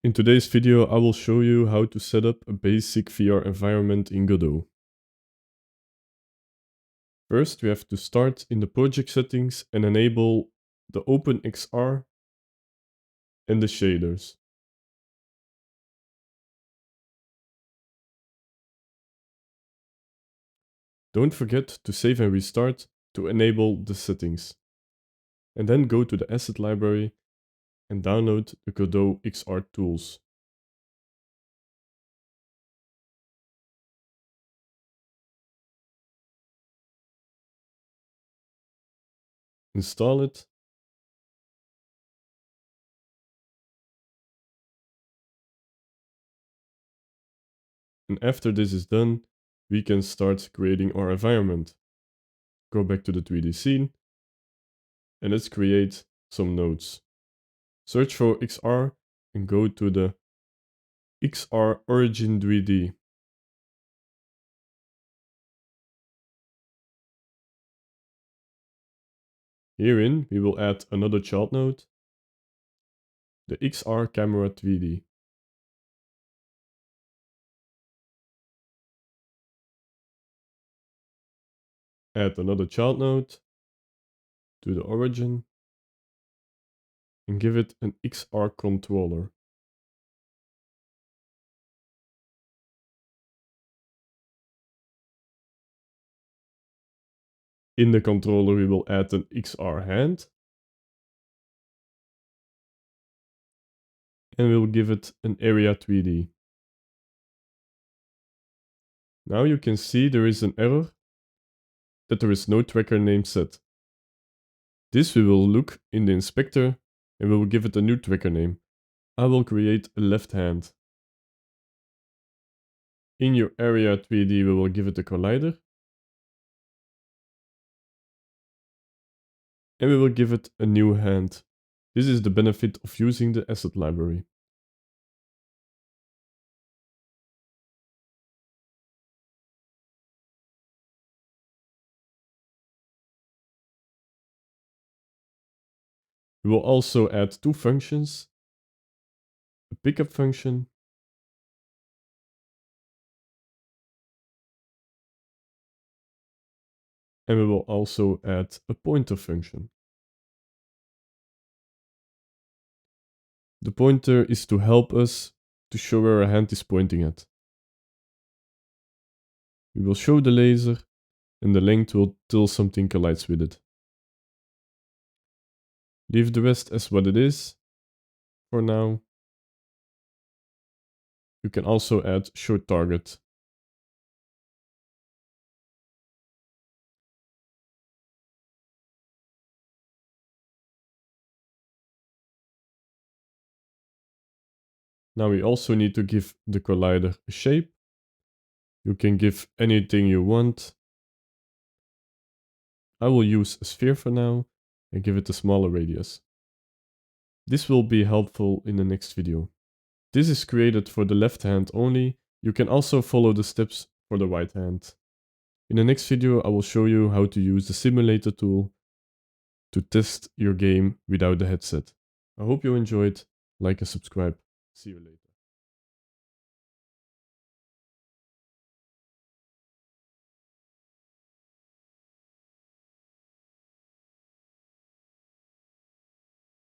In today's video, I will show you how to set up a basic VR environment in Godot. First, we have to start in the project settings and enable the OpenXR and the shaders. Don't forget to save and restart to enable the settings. And then go to the asset library and download the Godot XR tools. Install it. And after this is done, we can start creating our environment. Go back to the 3D scene and let's create some nodes. Search for XR and go to the XR Origin 3D. Herein, we will add another child node, the XR Camera 3D. Add another child node to the origin and give it an XR controller. In the controller, we will add an XR hand and we will give it an area 3D. Now you can see there is an error that there is no tracker name set. This we will look in the inspector and we will give it a new tracker name. I will create a left hand. In your area 3D, we will give it a collider. And we will give it a new hand. This is the benefit of using the asset library. We will also add two functions, a pickup function and we will also add a pointer function. The pointer is to help us to show where our hand is pointing at. We will show the laser and the length will till something collides with it. Leave the rest as what it is for now. You can also add show target. Now we also need to give the collider a shape. You can give anything you want. I will use a sphere for now and give it a smaller radius. This will be helpful in the next video. This is created for the left hand only. You can also follow the steps for the right hand. In the next video I will show you how to use the simulator tool to test your game without the headset. I hope you enjoyed. Like and subscribe. See you later.